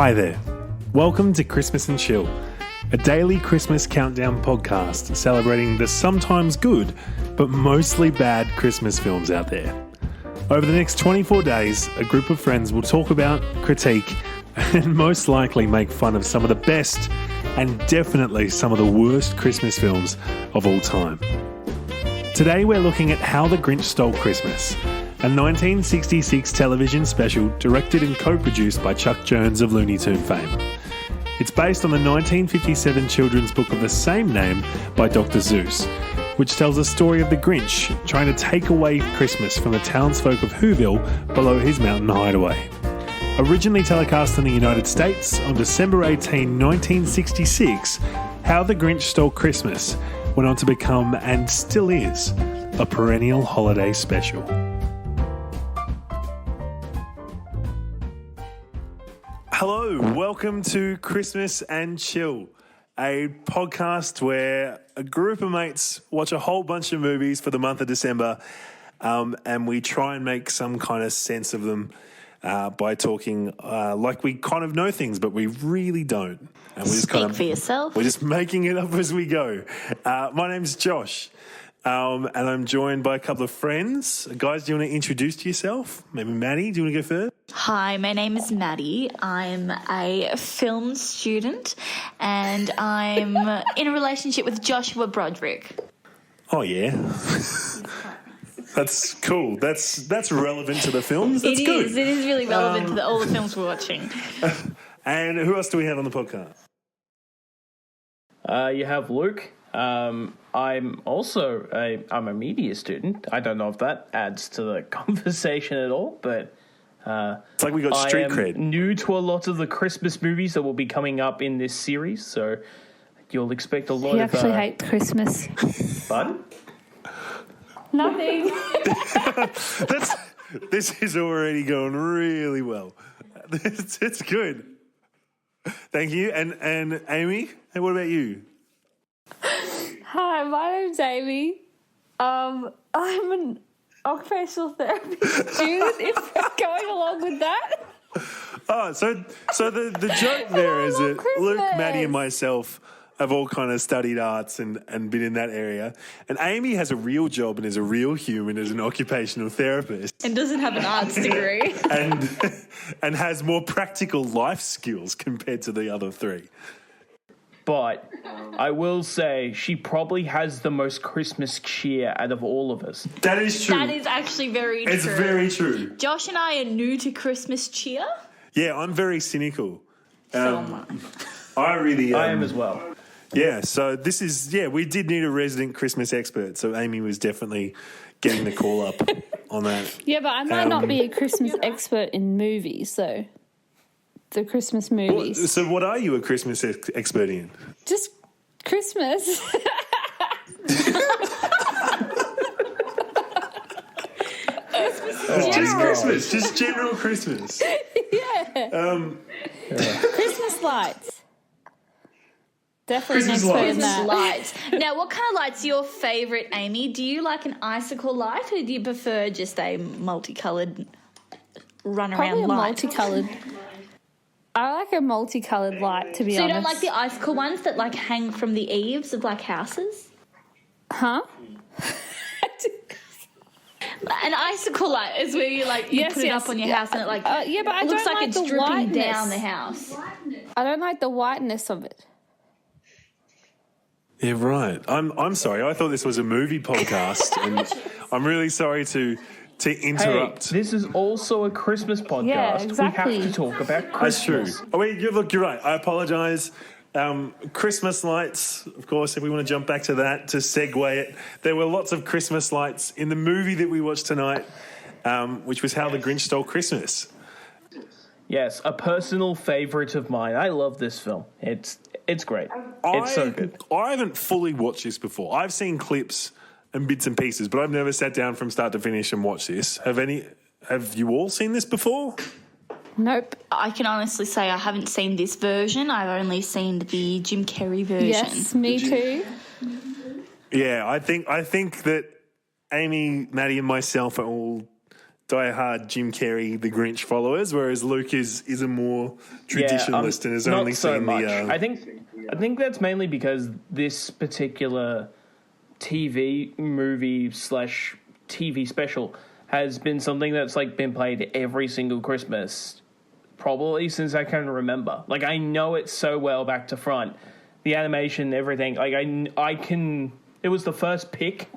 Hi there. Welcome to Christmas and Chill, a daily Christmas countdown podcast celebrating the sometimes good but mostly bad Christmas films out there. Over the next 24 days, a group of friends will talk about, critique, and most likely make fun of some of the best and definitely some of the worst Christmas films of all time. Today we're looking at How the Grinch Stole Christmas, a 1966 television special directed and co-produced by Chuck Jones of Looney Tunes fame. It's based on the 1957 children's book of the same name by Dr. Seuss, which tells the story of the Grinch trying to take away Christmas from the townsfolk of Whoville below his mountain hideaway. Originally telecast in the United States on December 18, 1966, How the Grinch Stole Christmas went on to become, and still is, a perennial holiday special. Hello, welcome to Christmas and Chill, a podcast where a group of mates watch a whole bunch of movies for the month of December, and we try and make some kind of sense of them by talking like we kind of know things, but we really don't. And we just Speak for yourself. We're just making it up as we go. My name's Josh, and I'm joined by a couple of friends. Guys, do you want to introduce yourself? Maybe Maddie, do you want to go first? Hi, my name is Maddie. I'm a film student and I'm in a relationship with Joshua Broderick. Oh, yeah. That's cool. That's relevant to the films. That's good. It is really relevant to all the films we're watching. And who else do we have on the podcast? You have Luke. I'm also I'm a media student. I don't know if that adds to the conversation at all, but it's like we got street cred. New to a lot of the Christmas movies that will be coming up in this series, so you'll expect a lot He of. actually hates Christmas. Pardon? Nothing. This is already going really well. It's good. Thank you. And Amy, hey, what about you? Hi, my name's Amy. I'm an occupational therapy student, if we're going along with that. Oh, so the joke there is that Luke, Maddie and myself have all kind of studied arts and been in that area. And Amy has a real job and is a real human as an occupational therapist. And doesn't have an arts degree. and has more practical life skills compared to the other three. But I will say she probably has the most Christmas cheer out of all of us. That is true. That is actually very true. It's very true. Josh and I are new to Christmas cheer. Yeah, I'm very cynical. So am I. I am as well. Yeah, so this is, we did need a resident Christmas expert, so Amy was definitely getting the call up on that. Yeah, but I might not be a Christmas expert in movies, though. The Christmas movies. So what are you a Christmas expert in? Just Christmas. Just Christmas, just general Christmas. Yeah. Christmas lights. Definitely Christmas an expert lights. in that. Lights. Now, what kind of light's your favourite, Amy? Do you like an icicle light or do you prefer just a multicoloured run Probably around a light? multicoloured. I like a multicoloured light, to be So honest. you don't like the icicle ones that like hang from the eaves of like houses? Huh? An icicle light is where you like you put it up on your house and it like yeah, but I it looks don't like like it's the dripping whiteness. down the house. I don't like the whiteness of it. Yeah, right. I'm sorry. I thought this was a movie podcast, and I'm really sorry to interrupt. Hey, this is also a Christmas podcast. Yeah, exactly. We have to talk about That's Christmas. true. Oh, wait, look, you're right. I apologise. Christmas lights, of course, if we want to jump back to that, to segue it, there were lots of Christmas lights in the movie that we watched tonight, which was How the Grinch Stole Christmas. Yes, a personal favourite of mine. I love this film. It's great. It's so good. I haven't fully watched this before. I've seen clips and bits and pieces, but I've never sat down from start to finish and watched this. Have you all seen this before? Nope. I can honestly say I haven't seen this version. I've only seen the Jim Carrey version. Yes, me too. Yeah, I think that Amy, Maddie and myself are all diehard Jim Carrey, the Grinch followers, whereas Luke is a more traditionalist and has not only so seen much. the. I think that's mainly because this particular TV movie / TV special has been something that's like been played every single Christmas, probably since I can remember. Like, I know it so well back to front, the animation, everything. Like, I can. It was the first pick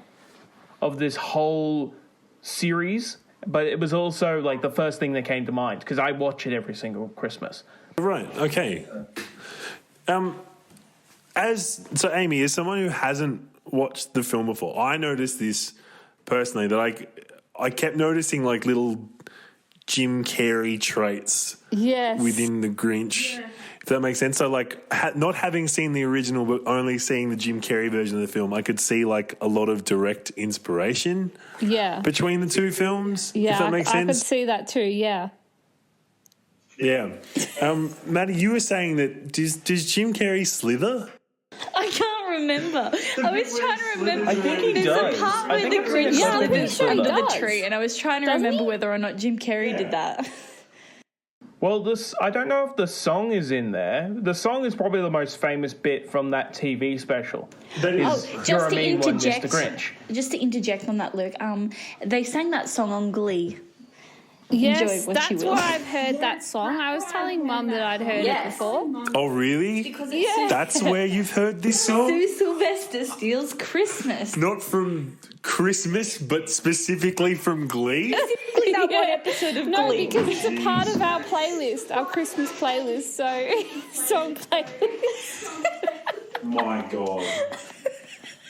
of this whole series, but it was also like the first thing that came to mind because I watch it every single Christmas. Right. Okay. Amy, as someone who hasn't watched the film before, I noticed this personally, that I kept noticing like little Jim Carrey traits within the Grinch, if that makes sense. So like not having seen the original but only seeing the Jim Carrey version of the film, I could see like a lot of direct inspiration between the two films, if that makes sense. I could see that too, yeah. Yeah. Maddie, you were saying that does Jim Carrey slither? I can't remember. I was trying to remember. I think he There's does. a part I where think the I've Grinch seen it. slithers sure he under the does. tree, and I was trying to remember whether or not Jim Carrey did that. Well, I don't know if the song is in there. The song is probably the most famous bit from that TV special. That is. You're a mean one, Mr. Grinch. Just to interject on that, Luke, they sang that song on Glee. Yes, Enjoy what you that's will. why I've heard that song. I was telling Mum that I'd heard it before. Oh, really? Yeah. That's where you've heard this song? Sue Sylvester Steals Christmas. Not from Christmas, but specifically from Glee? Specifically that one episode of No, Glee. because it's a part of our playlist, our Christmas playlist, so song playlist. My God.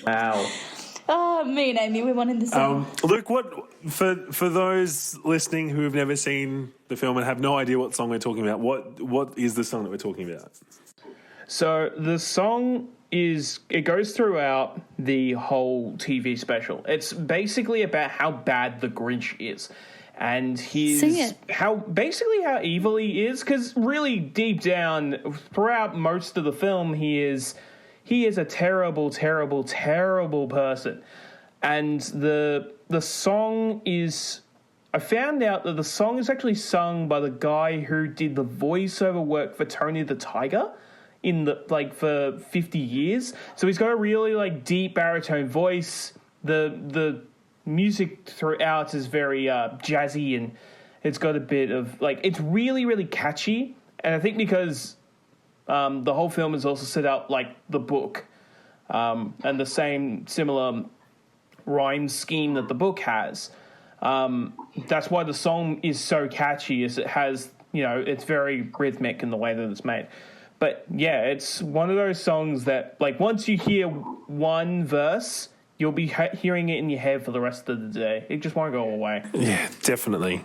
Wow. Oh, me and Amy, we're one in the same. Luke, for those listening who have never seen the film and have no idea what song we're talking about, what is the song that we're talking about? So the song it goes throughout the whole TV special. It's basically about how bad the Grinch is. And Sing it. how evil he is, because really deep down throughout most of the film he is a terrible, terrible, terrible person. And the song is... I found out that the song is actually sung by the guy who did the voiceover work for Tony the Tiger for 50 years. So he's got a really deep baritone voice. The music throughout is very jazzy, and it's got a bit of it's really, really catchy. And I think because the whole film is also set out like the book, and the same similar rhyme scheme that the book has. That's why the song is so catchy, is it has, it's very rhythmic in the way that it's made. But yeah, it's one of those songs that once you hear one verse, you'll be hearing it in your head for the rest of the day. It just won't go away. Yeah, definitely.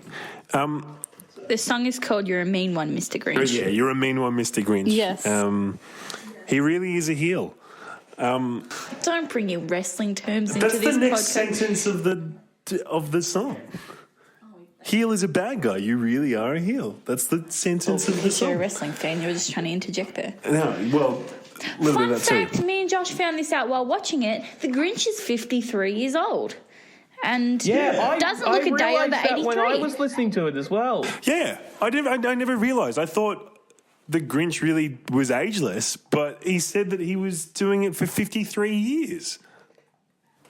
The song is called You're a Mean One, Mr. Grinch. Yeah, you're a mean one, Mr. Grinch. Yes. He really is a heel. Don't bring your wrestling terms into That's this the next podcast. sentence of the song. Heel is a bad guy. You really are a heel. That's the sentence of the You're a song. wrestling fan. You were just trying to interject there. No, well, a little Fun bit of that fact, too. me and Josh found this out while watching it. The Grinch is 53 years old. And doesn't look a day over realised that 83. when I was listening to it as well. Yeah, I never realised. I thought the Grinch really was ageless, but he said that he was doing it for 53 years.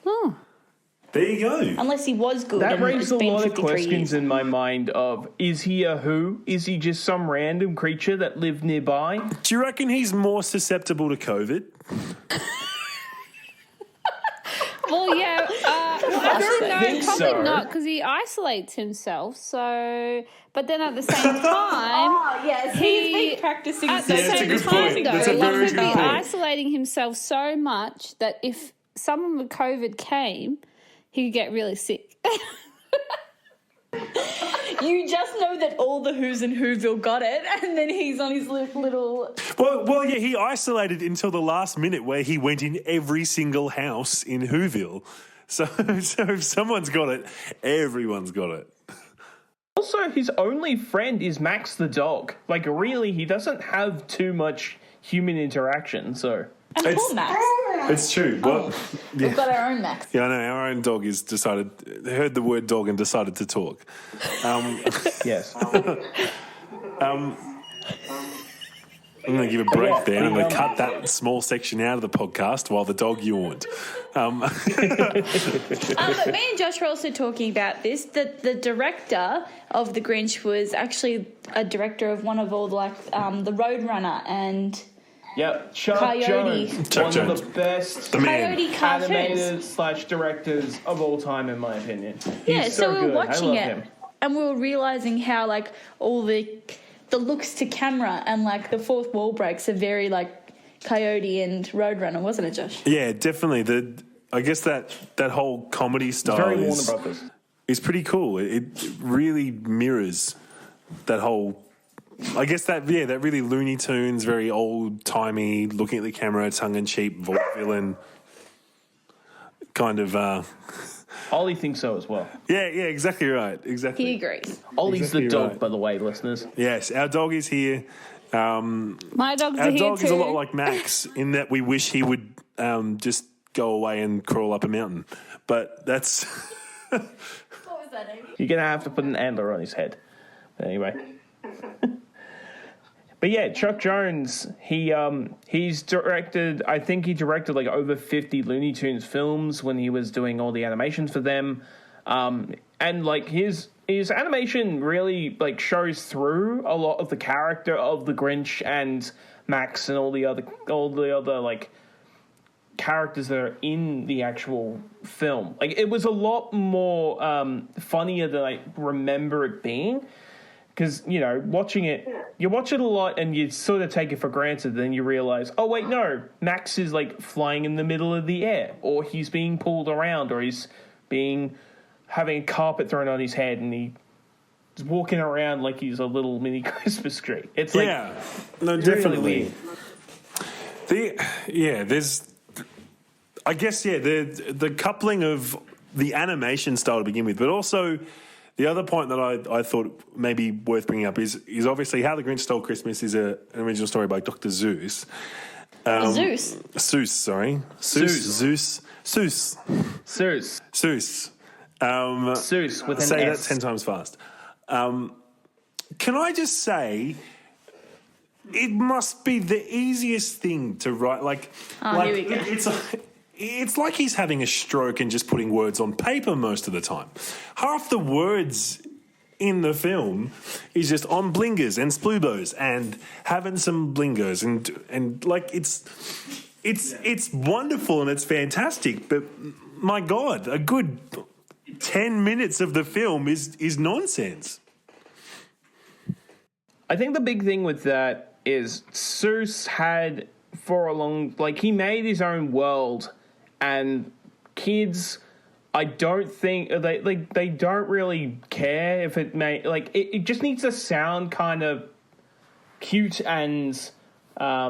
Oh. There you go. Unless he was good. That and raised it's a been lot of 53 questions years. in my mind of, is he a who? Is he just some random creature that lived nearby? Do you reckon he's more susceptible to COVID? Well, yeah. Actually, no, think probably so. not, because he isolates himself. So, but then at the same time, Oh, yes. He's he- been practicing at the Yeah, that's a same good time, point. though, That's a very he would good be point. isolating himself so much that if someone with COVID came, he could get really sick. You just know that all the Who's in Whoville got it, and then he's on his little... Well, yeah, he isolated until the last minute where he went in every single house in Whoville. So if someone's got it, everyone's got it. Also, his only friend is Max the dog. Really, he doesn't have too much human interaction, so... And poor Max. It's true. Well, We've got our own Max. yeah, I know. Our own dog heard the word dog and decided to talk. Yes. I'm going to give a break there, and I'm going to cut that small section out of the podcast while the dog yawned. But me and Josh were also talking about this, that the director of The Grinch was actually a director of one of all the Roadrunner and Yep, Chuck Coyote. Jones. Chuck one Jones. of the best The man. Coyote cartoons. animators/directors of all time, in my opinion. Yeah, He's so we were good. I watching love it him. and we were realising how all the looks to camera and the fourth wall breaks are very Coyote and Roadrunner, wasn't it, Josh? Yeah, definitely. I guess that whole comedy style Very Warner Brothers. is pretty cool. It really mirrors that whole. I guess that really Looney Tunes, very old timey, looking at the camera, tongue in cheek, vaudevillain kind of. Ollie thinks so as well. Yeah, exactly right. Exactly. He agrees. Ollie's Exactly the dog, right. by the way, listeners. Yes, our dog is here. My dogs are Our here dog too. is a lot like Max in that we wish he would just go away and crawl up a mountain. But that's. What was that, Amy? You're going to have to put an antler on his head. But anyway. But yeah, Chuck Jones, he's directed, I think he directed over 50 Looney Tunes films when he was doing all the animations for them. And his animation really shows through a lot of the character of the Grinch and Max and all the other characters that are in the actual film. It was a lot more funnier than I remember it being. Because, watching it, you watch it a lot and you sort of take it for granted. Then you realize, oh, wait, no, Max is flying in the middle of the air, or he's being pulled around, or he's having a carpet thrown on his head and he's walking around like he's a little mini Christmas tree. It's No, really definitely. weird. There's, I guess, the coupling of the animation style to begin with, but also the other point that I thought may be worth bringing up is obviously How the Grinch Stole Christmas is an original story by Dr. Seuss. Zeus. Seuss, sorry. Seuss. Seuss. Seuss. Seuss with an Say S. that 10 times fast. Can I just say, it must be the easiest thing to write. Here we go. It's like he's having a stroke and just putting words on paper most of the time. Half the words in the film is just on blingers and sploobos and having some blingers and it's wonderful and it's fantastic. But my God, a good 10 minutes of the film is nonsense. I think the big thing with that is Seuss had for a long, he made his own world, and kids, I don't think they don't really care if it it just needs to sound kind of cute and I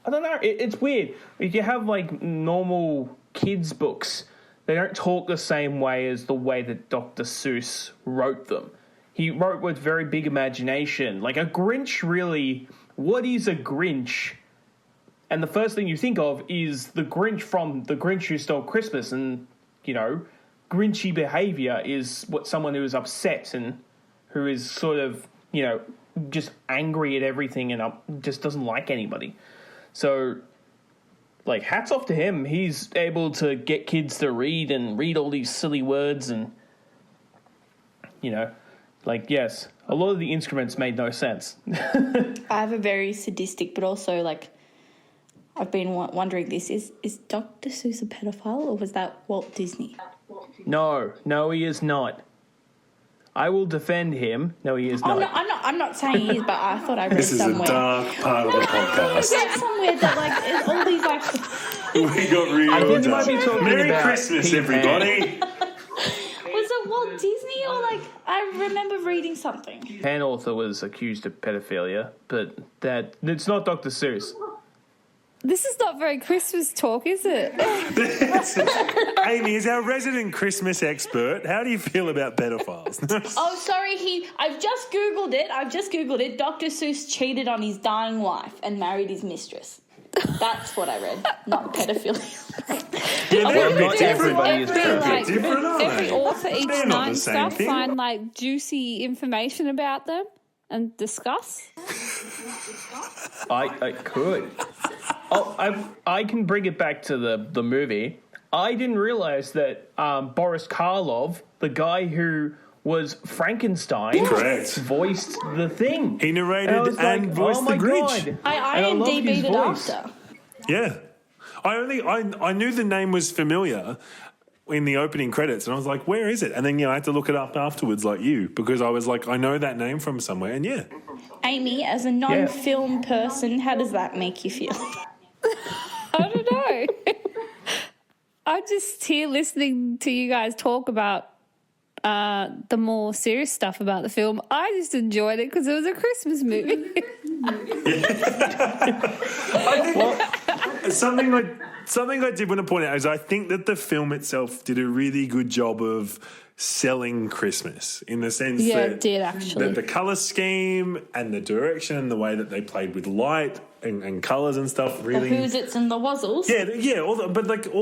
don't know. It's weird. If you have normal kids books, they don't talk the same way as the way that Dr. Seuss wrote them. He wrote with very big imagination. A Grinch, really, what is a Grinch? And the first thing you think of is the Grinch from The Grinch Who Stole Christmas. And, Grinchy behavior is someone who is upset and who is sort of, just angry at everything and just doesn't like anybody. So, hats off to him. He's able to get kids to read all these silly words and, yes, a lot of the instruments made no sense. I have a very sadistic, but also I've been wondering this: is Dr. Seuss a pedophile, or was that Walt Disney? No, he is not. I will defend him. No, he is not. No, I'm not saying he is, but I thought I read This is somewhere. a dark part of the I podcast. read somewhere that is all these We got real I think you might dark. be talking Merry about Christmas, Peter everybody. Was it Walt Disney or I remember reading something. Pan author was accused of pedophilia, but it's not Dr. Seuss. This is not very Christmas talk, is it? Amy is our resident Christmas expert. How do you feel about pedophiles? Oh, sorry, I've just Googled it. Dr. Seuss cheated on his dying wife and married his mistress. That's what I read, not pedophilia. Yeah, they're a bit not different. everybody is Every, perfect. Different, aren't every they? author each They're not night the and same stuff thing. find like juicy information about them and discuss. I could. Oh, I can bring it back to the movie. I didn't realize that Boris Karloff, the guy who was Frankenstein, Correct. voiced the thing. He narrated I was and voiced the Grinch. God. I And I love IMDb'd his it voice. after. Yeah. I knew the name was familiar in the opening credits, and I was like, where is it? And then, I had to look it up afterwards like you, because I was like, I know that name from somewhere, and yeah. Amy, as a non-film person, how does that make you feel? I don't know. I'm just here listening to you guys talk about the more serious stuff about the film. I just enjoyed it because it was a Christmas movie. Something I did want to point out is I think that the film itself did a really good job of selling Christmas in the sense Yeah, that it did, actually. the color scheme and the direction and the way that they played with light and colors and stuff really. The who's its and the wuzzles. Yeah, all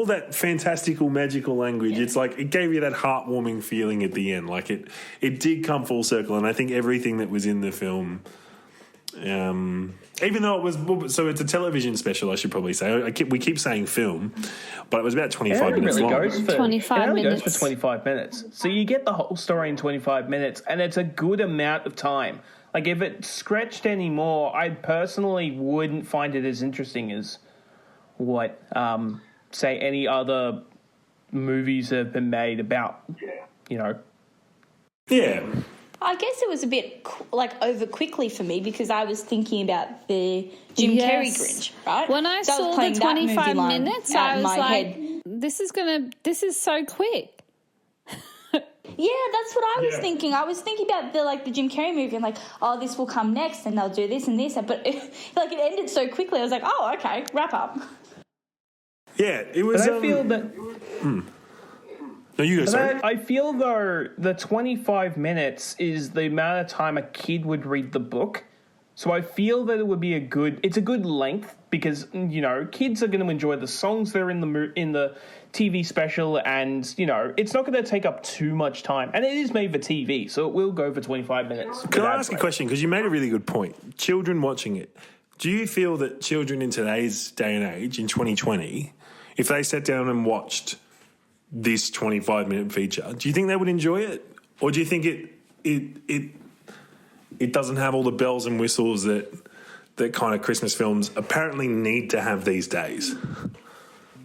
that fantastical, magical language. It's like it gave you that heartwarming feeling at the end. Like it did come full circle, and I think everything that was in the film, even though it was, so it's a television special, I should probably say. We keep saying film, but it was about 25 minutes long. Goes for 25 it only minutes. goes for 25 minutes. So you get the whole story in 25 minutes, and it's a good amount of time. Like, if it stretched any more, I personally wouldn't find it as interesting as what, say, any other movies that have been made about, Yeah. I guess it was a bit over quickly for me because I was thinking about the Jim Carrey Grinch, right? When I So was saw the playing that 25 movie line minutes, out I in was my like, head. this is so quick. Yeah, that's what I was Yeah. thinking. I was thinking about the Jim Carrey movie and this will come next and they'll do this and this, but it ended so quickly. I was like, oh, okay, wrap up. Yeah, it was. But I feel that... No, you go, sorry. I feel, though, the 25 minutes is the amount of time a kid would read the book. So I feel that it would be it's a good length because, kids are going to enjoy the songs that are in the TV special and, it's not going to take up too much time. And it is made for TV, so it will go for 25 minutes. Can I ask a question? Because you made a really good point. Children watching it, do you feel that children in today's day and age, in 2020, if they sat down and watched this 25-minute feature, do you think they would enjoy it? Or do you think it doesn't have all the bells and whistles that kind of Christmas films apparently need to have these days?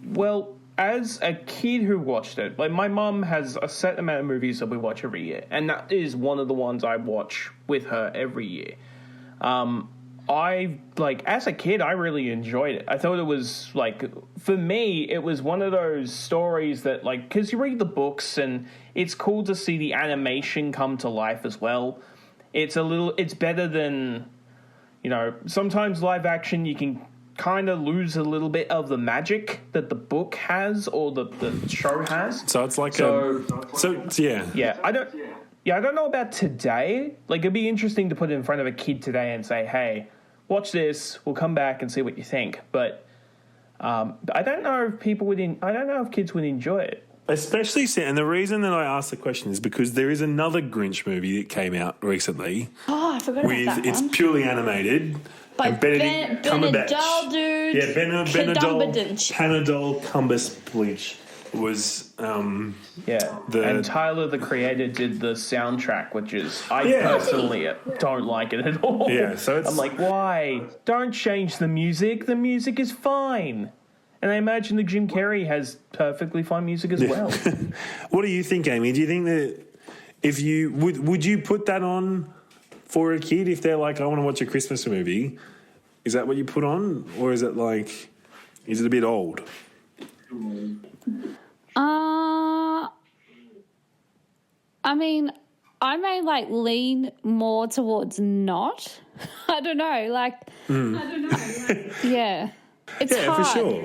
Well, as a kid who watched it, my mum has a set amount of movies that we watch every year, and that is one of the ones I watch with her every year. As a kid, I really enjoyed it. I thought it was, for me, it was one of those stories that, because you read the books and it's cool to see the animation come to life as well. It's better than, sometimes live action you can kind of lose a little bit of the magic that the book has or the show has. So it's like yeah. Yeah, I don't know about today. It'd be interesting to put it in front of a kid today and say, hey, watch this, we'll come back and see what you think. But I don't know if I don't know if kids would enjoy it. Especially, and the reason that I asked the question is because there is another Grinch movie that came out recently. Oh, I forgot about that It's one. purely animated. By and Benedict Cumberbatch. Benadryl, dude. Yeah, Cumberbatch. Panadol Cumberbatch was And Tyler, the creator, did the soundtrack, which is I personally don't like it at all. Yeah, so it's... I'm like, why? Don't change the music. The music is fine. And I imagine that Jim Carrey has perfectly fine music as well. What do you think, Amy? Do you think that if you would you put that on for a kid if they're like, I want to watch a Christmas movie? Is that what you put on, or is it is it a bit old? I mean, I may lean more towards not. I don't know. I don't know. Yeah. It's hard. For sure.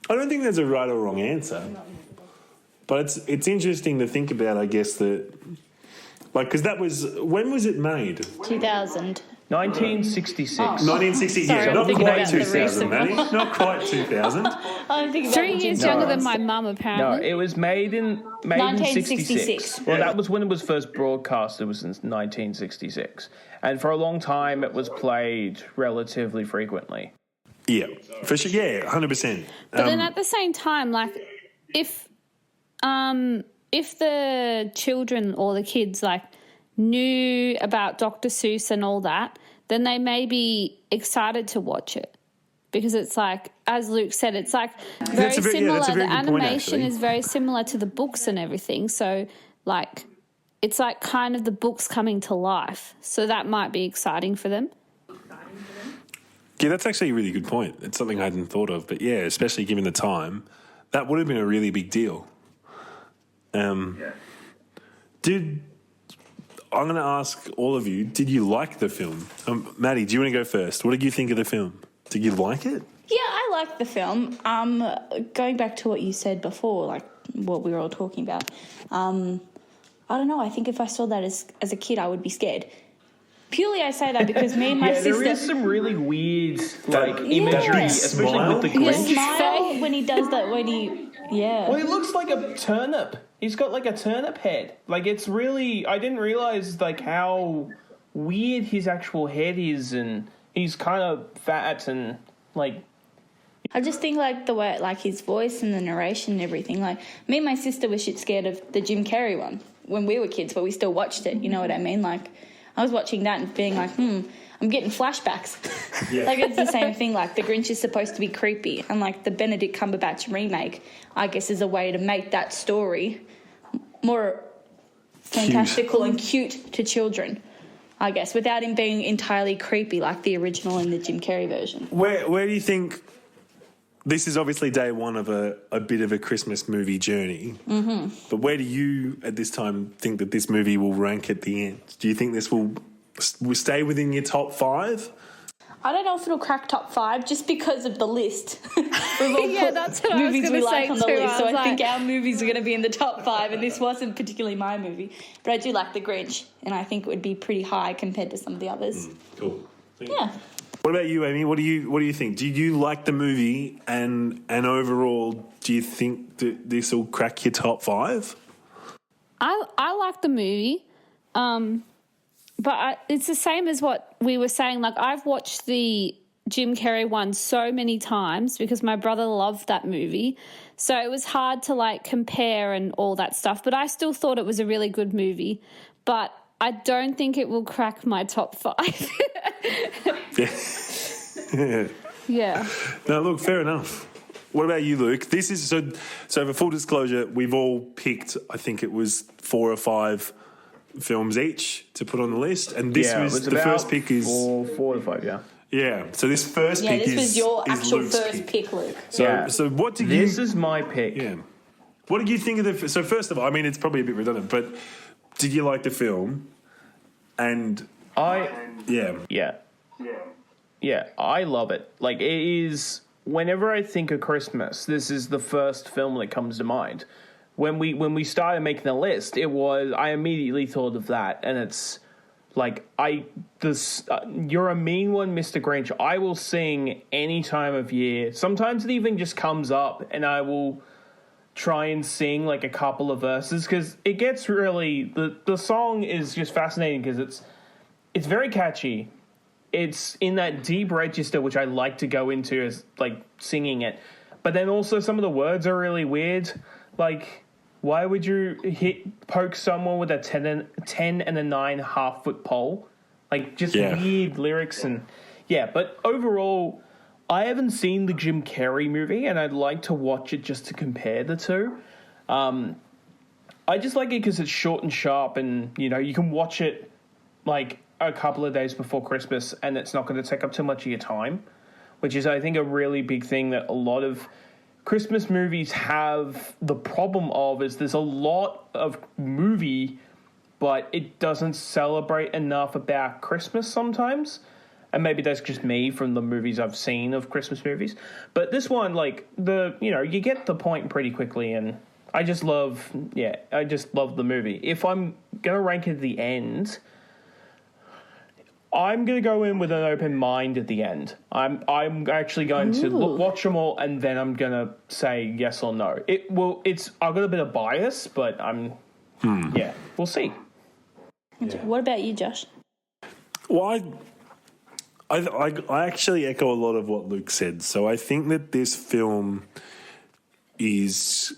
I don't think there's a right or wrong answer. But it's interesting to think about, I guess, that... because that was... When was it made? 2000. 1966. 1960, Sorry, yeah, I'm not thinking quite about the 2000, recent Manny. Not quite 2000. I'm thinking 3 about years the younger No. than my mum, No, apparently. it was made in 66. Well, Yeah. that was when it was first broadcast. It was in 1966, and for a long time, it was played relatively frequently. Yeah, for sure. Yeah, 100%. But then at the same time, like, if the children or the kids, like, knew about Dr. Seuss and all that, then they may be excited to watch it. Because it's like, as Luke said, it's like very similar. that's a very The good point, animation actually. is very similar to the books and everything. So, like, it's like kind of the books coming to life. So that might be exciting for them. Yeah, that's actually a really good point. It's something I hadn't thought of. But yeah, especially given the time, that would have been a really big deal. I'm going to ask all of you, did you like the film? Maddie, do you want to go first? What did you think of the film? Did you like it? Yeah, I liked the film. Going back to what you said before, like what we were all talking about, I don't know. I think if I saw that as a kid, I would be scared. Purely, I say that because me and my sister. There is some really weird imagery, Yeah. especially with the The Grinch. smile when he does that, Well, he looks like a turnip. He's got like a turnip head. Like, it's really. I didn't realize like how weird his actual head is, and he's kind of fat and like. I just think like the way, like his voice and the narration and everything. Like me and my sister were shit scared of the Jim Carrey one when we were kids, but we still watched it. You know what I mean? Like I was watching that and being like, I'm getting flashbacks. Yeah. Like it's the same thing. Like the Grinch is supposed to be creepy, and like the Benedict Cumberbatch remake, I guess, is a way to make that story more fantastical and cute to children. I guess without him being entirely creepy like the original and the Jim Carrey version. Where do you think... This is obviously day one of a bit of a Christmas movie journey. Mm-hmm. But where do you, at this time, think that this movie will rank at the end? Do you think this will stay within your top 5? I don't know if it'll crack top 5 just because of the list. We've all Yeah, put that's what I was movies gonna we like say on the too. list, so I was I think like- our movies are going to be in the top 5, and this wasn't particularly my movie. But I do like The Grinch, and I think it would be pretty high compared to some of the others. Cool. Yeah. What about you, Amy? What do you think? Do you like the movie, and overall, do you think that this will crack your top 5? I like the movie, but it's the same as what we were saying. Like, I've watched the Jim Carrey one so many times because my brother loved that movie. So it was hard to, like, compare and all that stuff. But I still thought it was a really good movie. But I don't think it will crack my top 5. Yeah. No, look, fair enough. What about you, Luke? This is so for full disclosure, we've all picked, I think it was 4 or 5 films each to put on the list, and this was the first pick is 4 to 5, yeah. Yeah. So this first Yeah, pick this was your is actual Luke's first pick, Luke. So what did you? This is my pick. Yeah. What did you think of the? So first of all, I mean, it's probably a bit redundant, but did you like the film? And Yeah, I love it. Like, it is, whenever I think of Christmas, this is the first film that comes to mind. When we started making the list, I immediately thought of that, and it's like, you're a mean one, Mr. Grinch. I will sing any time of year. Sometimes it even just comes up, and I will try and sing like a couple of verses, because it gets really, the song is just fascinating because it's very catchy. It's in that deep register, which I like to go into as like singing it. But then also some of the words are really weird. Like, why would you poke someone with a 10 and a 9 half-foot pole? Like, just weird lyrics. And yeah, but overall, I haven't seen the Jim Carrey movie, and I'd like to watch it just to compare the two. I just like it because it's short and sharp, and, you know, you can watch it like a couple of days before Christmas, and it's not going to take up too much of your time, which is, I think, a really big thing that a lot of Christmas movies have the problem of, is there's a lot of movie, but it doesn't celebrate enough about Christmas sometimes. And maybe that's just me from the movies I've seen of Christmas movies. But this one, like, you get the point pretty quickly, and I just love the movie. If I'm going to rank it at the end, I'm going to go in with an open mind at the end. I'm actually going to watch them all, and then I'm going to say yes or no. I've got a bit of bias, but yeah, we'll see. Yeah. What about you, Josh? Well, I actually echo a lot of what Luke said. So I think that this film is,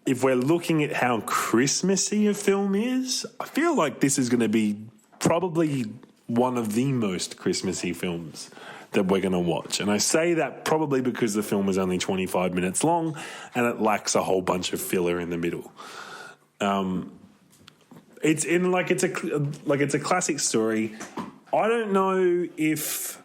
if we're looking at how Christmassy a film is, I feel like this is going to be probably one of the most Christmassy films that we're going to watch. And I say that probably because the film is only 25 minutes long and it lacks a whole bunch of filler in the middle. It's a classic story. I don't know if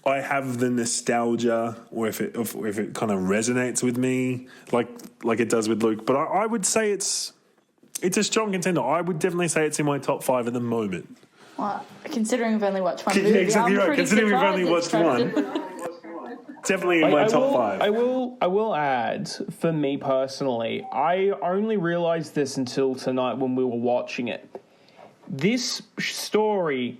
I have the nostalgia or if it kind of resonates with me like it does with Luke, but I would say it's a strong contender. I would definitely say it's in my top 5 at the moment. Well, considering we've only watched one movie, exactly I'm right. pretty Considering we've only watched one, definitely in my top 5. I will add, for me personally, I only realised this until tonight when we were watching it. This story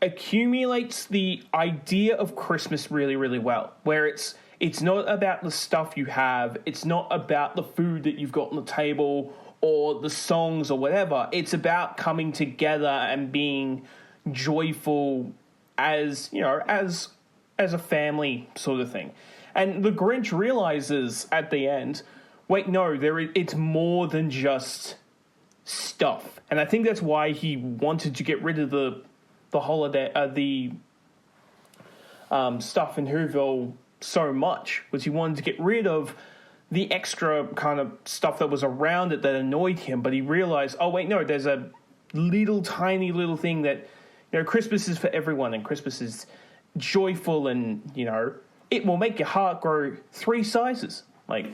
accumulates the idea of Christmas really, really well, where it's not about the stuff you have, it's not about the food that you've got on the table or the songs or whatever. It's about coming together and being joyful as a family sort of thing. And the Grinch realizes at the end, wait, no, it's more than just stuff. And I think that's why he wanted to get rid of the holiday, the stuff in Whoville so much, was he wanted to get rid of the extra kind of stuff that was around it that annoyed him. But he realized, oh wait, no, there's a tiny little thing that, Christmas is for everyone, and Christmas is joyful, and it will make your heart grow 3 sizes. Make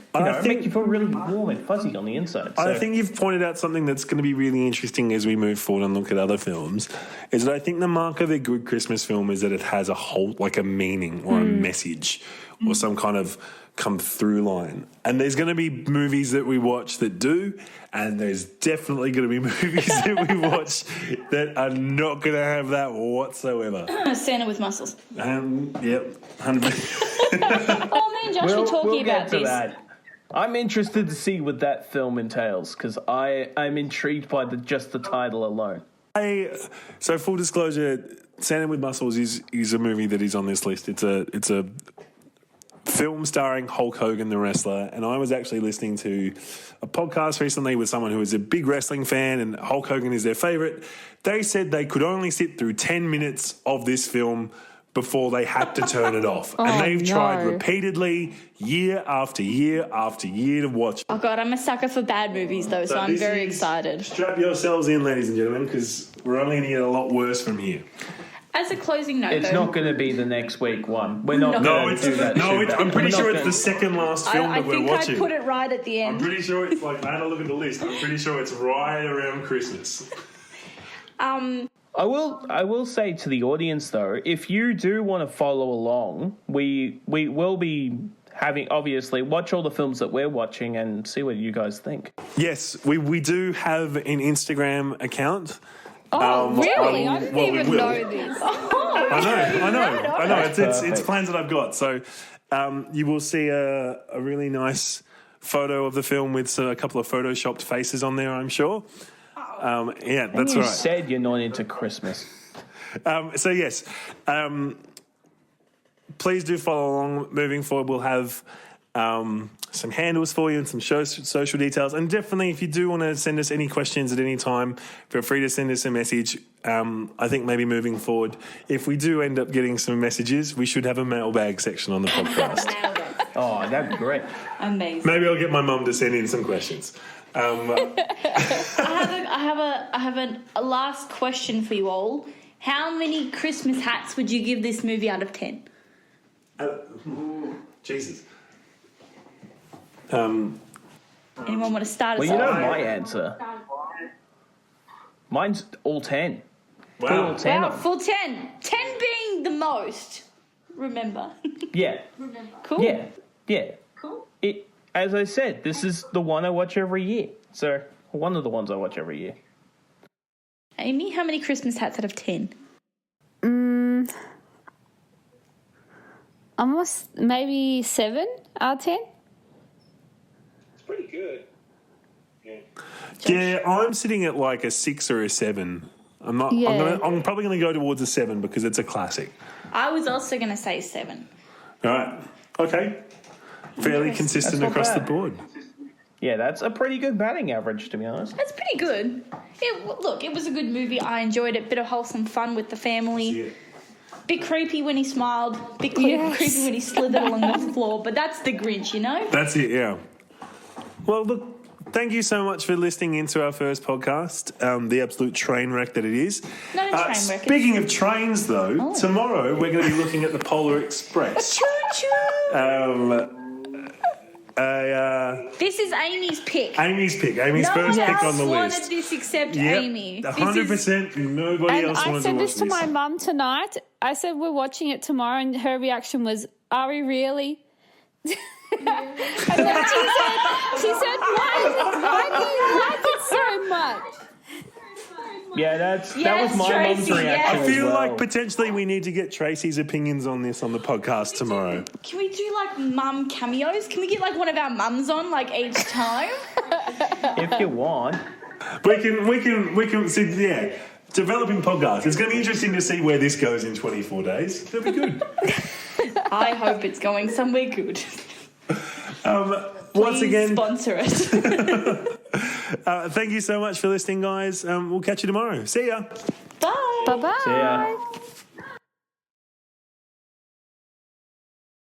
you feel really warm and fuzzy on the inside. So. I think you've pointed out something that's going to be really interesting as we move forward and look at other films, is that I think the mark of a good Christmas film is that it has a whole, like a meaning or a message or some kind of come through line. And there's going to be movies that we watch that do, and there's definitely going to be movies that we watch that are not going to have that whatsoever. Santa with muscles. Yep, 100%. Oh, me and Josh were talking about this. That. I'm interested to see what that film entails, because I'm intrigued by just the title alone. So full disclosure, Santa with Muscles is a movie that is on this list. It's a film starring Hulk Hogan, the wrestler, and I was actually listening to a podcast recently with someone who is a big wrestling fan, and Hulk Hogan is their favourite. They said they could only sit through 10 minutes of this film before they had to turn it off. And they've tried repeatedly, year after year after year, to watch. Oh, God, I'm a sucker for bad movies, though, so I'm very excited. Strap yourselves in, ladies and gentlemen, because we're only going to get a lot worse from here. As a closing note, it's not going to be the next week one. We're not going to do that. I'm pretty sure it's the second last film that we're watching. I put it right at the end. I'm pretty sure it's like, I had a look at the list. I'm pretty sure it's right around Christmas. I will say to the audience, though, if you do want to follow along, we will be having, obviously, watch all the films that we're watching and see what you guys think. Yes, we do have an Instagram account. Oh, really? I didn't even know this. I know. It's plans that I've got. So you will see a really nice photo of the film with a couple of photoshopped faces on there, I'm sure. Yeah, that's right. You said you're not into Christmas. So, yes, please do follow along. Moving forward, we'll have some handles for you and some social details. And definitely, if you do want to send us any questions at any time, feel free to send us a message. I think maybe moving forward, if we do end up getting some messages, we should have a mailbag section on the podcast. Oh, that'd be great. Amazing. Maybe I'll get my mum to send in some questions. I have a last question for you all. How many Christmas hats would you give this movie out of 10? Jesus. Anyone want to start us off? Well, you know my answer. Mine's all 10. Wow. Full 10. Wow, full 10. 10 being the most. Remember. Yeah. Cool. Yeah. Cool. As I said, this is the one I watch every year. So, one of the ones I watch every year. Amy, how many Christmas hats out of 10? almost maybe 7 out of 10. It's pretty good. Yeah, I'm sitting at like a 6 or a 7. I'm not. Yeah. I'm probably going to go towards a 7 because it's a classic. I was also going to say 7. All right. Okay. Fairly consistent That's not across the bad. board. Yeah, that's a pretty good batting average, to be honest. That's pretty good. It was a good movie. I enjoyed it. Bit of wholesome fun with the family. Bit creepy when he smiled. Bit creepy when he slithered along the floor. But that's the Grinch, you know? That's it, yeah. Well, look, thank you so much for listening into our first podcast, the absolute train wreck that it is. Not a train wreck. Speaking of trains, though, tomorrow we're going to be looking at the Polar Express. Choo-choo! This is Amy's pick. Amy's first pick on the No one else list. wanted this except Amy. 100%. Nobody And else I wanted to said watch this to my mum tonight. I said we're watching it tomorrow, and her reaction was, "Are we really?" And then she said, "Why do you like it so much?" Yeah, that was Yes, my Tracy, mum's reaction. yes. I feel as well. like potentially we need to get Tracy's opinions on this on the podcast tomorrow. Can we do like mum cameos? Can we get like one of our mums on like each time? if you want. We can see, yeah. Developing podcasts. It's going to be interesting to see where this goes in 24 days. It'll be good. I hope it's going somewhere good. Once Please again, sponsor it. thank you so much for listening, guys. We'll catch you tomorrow. See ya. Bye. Bye bye. See ya.